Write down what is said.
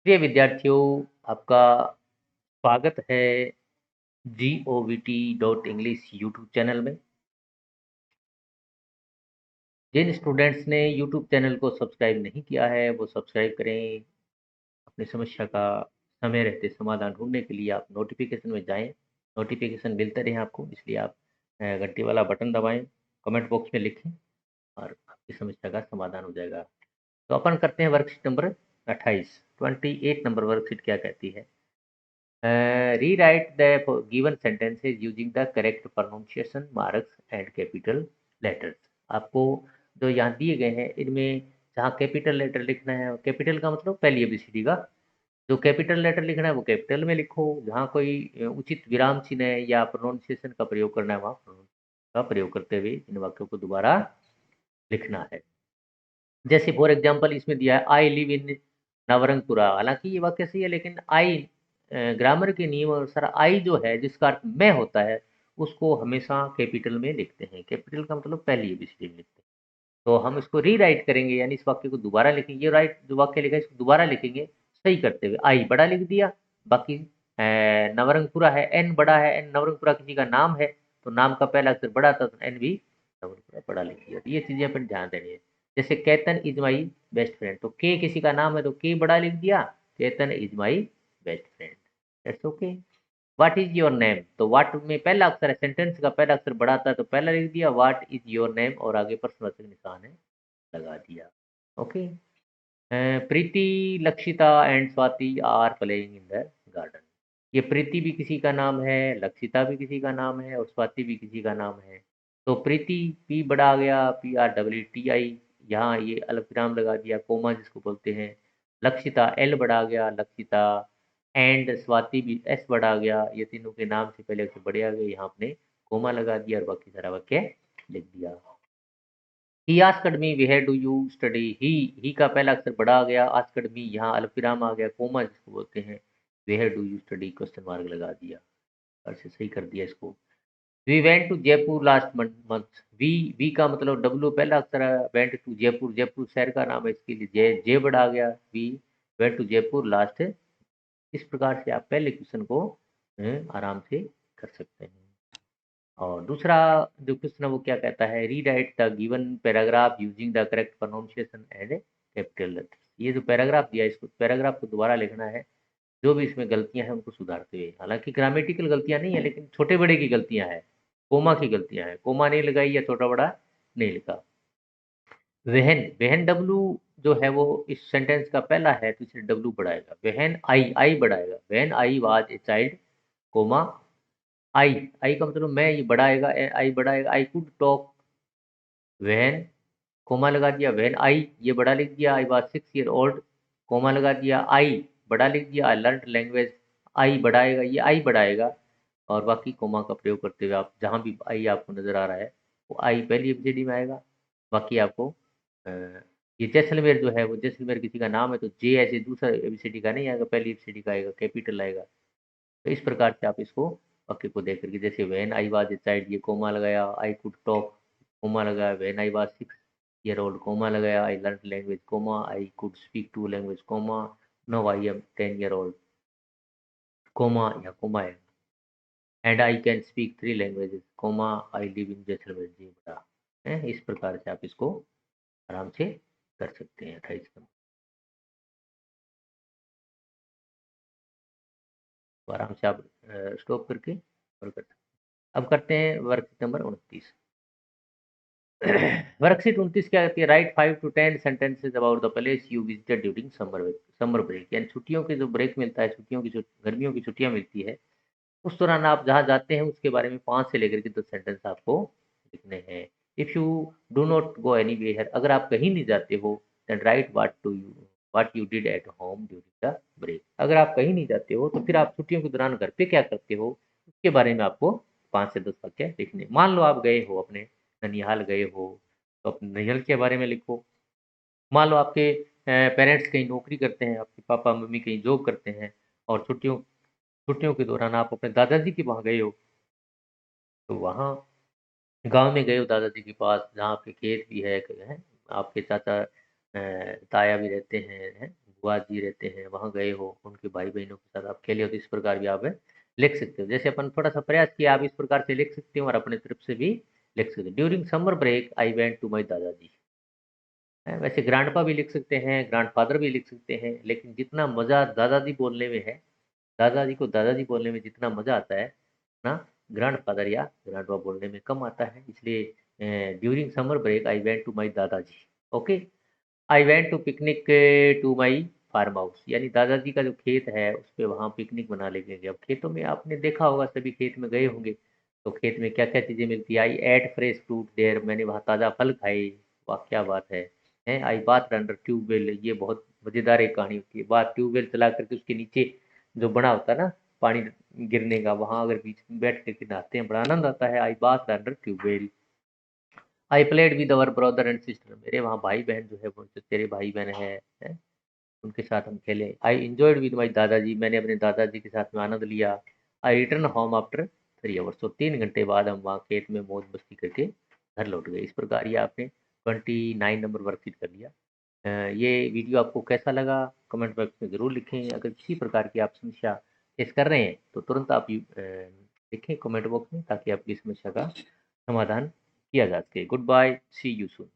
प्रिय विद्यार्थियों, आपका स्वागत है GOVT English यूट्यूब चैनल में। जिन स्टूडेंट्स ने यूट्यूब चैनल को सब्सक्राइब नहीं किया है वो सब्सक्राइब करें। अपनी समस्या का समय रहते समाधान ढूंढने के लिए आप नोटिफिकेशन में जाएं। नोटिफिकेशन मिलते रहे आपको, इसलिए आप घंटी वाला बटन दबाएं, कमेंट बॉक्स में लिखें और आपकी समस्या का समाधान हो जाएगा। तो अपन करते हैं वर्कशीट नंबर 28। 28 नंबर वर्कशीट क्या कहती है? Rewrite the given sentences using the correct pronunciation marks and capital letters। आपको जो यहाँ दिए गए हैं इनमें जहाँ कैपिटल लेटर लिखना है, कैपिटल का मतलब पहली एबीसीडी का, जो कैपिटल लेटर लिखना है वो कैपिटल में लिखो। जहाँ कोई उचित विराम चिन्ह है या प्रोनाउंसिएशन का प्रयोग करना है वहाँ pronoun का प्रयोग करते हुए इन वाक्यों को दोबारा लिखना है। जैसे फॉर एग्जांपल इसमें दिया है आई लिव इन नवरंगपुरा। हालांकि ये वाक्य सही है, लेकिन आई ग्रामर के नियम अनुसार आई जो है जिसका अर्थ मैं होता है उसको हमेशा कैपिटल में लिखते हैं। कैपिटल का मतलब पहली एबीसीडी में लिखते हैं। तो हम इसको रीराइट करेंगे, यानी इस वाक्य को दोबारा लिखेंगे। ये राइट जो वाक्य लिखा है इसको दोबारा लिखेंगे सही करते हुए। आई बड़ा लिख दिया, बाकी नवरंगपुरा है, एन बड़ा है, एन नवरंगपुरा किसी का नाम है तो नाम का पहला अक्षर बड़ा था तो एन भी नवरंगपुरा बड़ा लिख दिया। तो ये चीजें अपन ध्यान देनी है। जैसे Ketan is my best friend, तो के किसी का नाम है तो के बड़ा लिख दिया, Ketan is my best friend. That's okay. What is your name, तो व्हाट में पहला अक्षर है, सेंटेंस का पहला अक्षर बड़ा था तो पहला लिख दिया व्हाट इज योर नेम और आगे प्रश्नवाचक निशान है लगा दिया। Okay. Preeti, Lakshita and Swati are playing in the garden. ये प्रीति भी किसी का नाम है, लक्षिता भी किसी का नाम है और स्वाति भी किसी का नाम है। तो प्रीति पी बड़ा आ गया, PREETI, यहाँ ये अल्पविराम लगा दिया, कोमा जिसको बोलते हैं। लक्षिता एल बड़ा आ गया, लक्षिता। एंड स्वाति भी एस बड़ा आ गया, ये तीनों के नाम से पहले अक्षर बड़े आ गए, यहाँ आपने कोमा लगा दिया और बाकी सारा वाक्य लिख दिया। He asked me where do you study. He का पहला अक्षर बड़ा आ गया, आस्क्ड मी यहाँ अल्पविराम आ गया, कोमा जिसको बोलते हैं, where do you study question mark लगा दिया और से सही कर दिया इसको। We went to Jaipur last month. We का मतलब डब्ल्यू पहला अक्षर है, वेंट टू जयपुर, जयपुर शहर का नाम है, इसके लिए जे बड़ा आ गया। We went to Jaipur last. इस प्रकार से आप पहले क्वेश्चन को आराम से कर सकते हैं। और दूसरा जो क्वेश्चन है वो क्या कहता है? Rewrite the given paragraph using the correct pronunciation and capital letters. ये जो पैराग्राफ दिया है इसको पैराग्राफ को दोबारा लिखना है, जो भी इसमें गलतियां हैं उनको सुधारते हुए। हालांकि ग्रामेटिकल गलतियां नहीं है, लेकिन छोटे बड़े की गलतियां हैं, कोमा की गलतियां हैं। कोमा नहीं लगाई या छोटा बड़ा नहीं लिखा। वेहन, वेहन डब्लू जो है वो इस सेंटेंस का पहला है तो इसे डब्लू बढ़ाएगा। वेहन आई बढ़ाएगा, when I was a child, comma I, I का मतलब मैं, ये बढ़ाएगा, आई बढ़ाएगा। I could talk when, comma लगा दिया, व्हेन आई, ये बड़ा लिख दिया। I was 6 year old, comma लगा दिया। आई बड़ा लिख दिया, आई लर्न लैंग्वेज। आई बढ़ाएगा, ये आई बढ़ाएगा और बाकी कोमा का प्रयोग करते हुए आप जहाँ भी आई आपको नजर आ रहा है वो आई पहली एबीसीडी में आएगा। बाकी आपको अ, ये जैसलमेर जो है वो जैसलमेर किसी का नाम है तो जे ऐसे दूसरा एबीसीडी का नहीं आएगा, पहली एबीसीडी का आएगा, कैपिटल आएगा। तो इस प्रकार से आप इसको वाक्य को देख करके, जैसे when I was a child, ये कोमा लगाया, आई कुड टॉक, कोमा लगाया, when I was 6 year old, comma लगाया, I learn language, comma, I could speak 2 language, comma, no I am 10 year old, comma या comma है, and I can speak 3 languages, comma, I live in Jaisalmer, जी बता है। इस प्रकार से आप इसको आराम से कर सकते हैं। 28 नंबर तो आराम से आप स्टॉप करके और कर सकते हैं। अब करते हैं वर्कशीट नंबर 29। वर्कशीट 29 क्या कहती है? Write 5 to 10 sentences about the place you visited during summer break. यानी छुट्टियों के जो ब्रेक मिलता है, छुट्टियों की गर्मियों की छुट्टियां मिलती है, उस दौरान आप जहाँ जाते हैं उसके बारे में 5 से लेकर के 10 सेंटेंस आपको लिखने हैं। If you do not go anywhere, अगर आप कहीं नहीं जाते हो, then write what you did at home during the break. अगर आप कहीं नहीं जाते हो तो फिर आप छुट्टियों के दौरान घर पे क्या करते हो उसके बारे में आपको 5 से 10 वाक्य लिखने। मान लो आप गए हो अपने ननिहाल गए हो तो अपने ननिहाल के बारे में लिखो। मान लो आपके पेरेंट्स कहीं नौकरी करते हैं, आपके पापा मम्मी कहीं जॉब करते हैं और छुट्टियों के दौरान आप अपने दादाजी के वहाँ गए हो, तो वहाँ गांव में गए हो दादाजी के पास जहाँ आपके खेत भी है, आपके चाचा ताया भी रहते हैं, बुआ जी रहते हैं, वहाँ गए हो, उनके भाई-बहनों के साथ आप खेले हो, तो इस प्रकार भी आप लिख सकते हो। जैसे अपन थोड़ा-सा प्रयास किया, आप इस प्रकार से लिख सकते हो और अपनी तरफ से भी लिख सकते हो। During summer break I went to my dadaji. वैसे ग्रैंडपा भी लिख सकते हैं, ग्रैंडफ़ादर भी लिख सकते हैं, लेकिन जितना मज़ा दादाजी बोलने में है, दादाजी को दादाजी बोलने में जितना मज़ा आता है ना, ग्रैंडफ़ादर या ग्रैंडपा बोलने में कम आता है। इसलिए during summer break I went to my दादाजी। Okay. I went to picnic to my farm house, यानी दादाजी का जो खेत है उस पे वहाँ पिकनिक मनाने के लिए गए। अब खेतों में आपने देखा होगा, सभी खेत में गए होंगे, तो खेत में क्या क्या चीज़ें मिलती है। आई एट फ्रेश फ्रूट देयर, मैंने वहाँ ताज़ा फल खाए। वाह क्या बात है। हैं, आई बाथ अंडर ट्यूबवेल, ये बहुत मज़ेदार एक कहानी होती है। बाथ ट्यूबवेल चला करके उसके नीचे जो बना होता है ना पानी गिरने का, वहाँ अगर बीच में बैठ करके नहाते हैं, बड़ा आनंद आता है। I bath under tubewell. I played with our brother and sister, मेरे वहाँ भाई बहन जो है वो जो तेरे भाई बहन है, उनके साथ हम खेले। आई इंजॉयड विद माई दादाजी, मैंने अपने दादाजी के साथ में आनंद लिया। आई रिटर्न होम आफ्टर 3 आवर्स, तो 3 घंटे बाद हम वहाँ खेत में मौज मस्ती करके घर लौट गए। इस प्रकार ये आपने 29 नंबर वर्कशीट कर लिया। ये वीडियो आपको कैसा लगा कमेंट बॉक्स में ज़रूर लिखें। अगर किसी प्रकार की आप समस्या फेस कर रहे हैं तो तुरंत आप लिखें कमेंट बॉक्स में, ताकि आपकी समस्या का समाधान किया जा सके। Good bye, see you soon.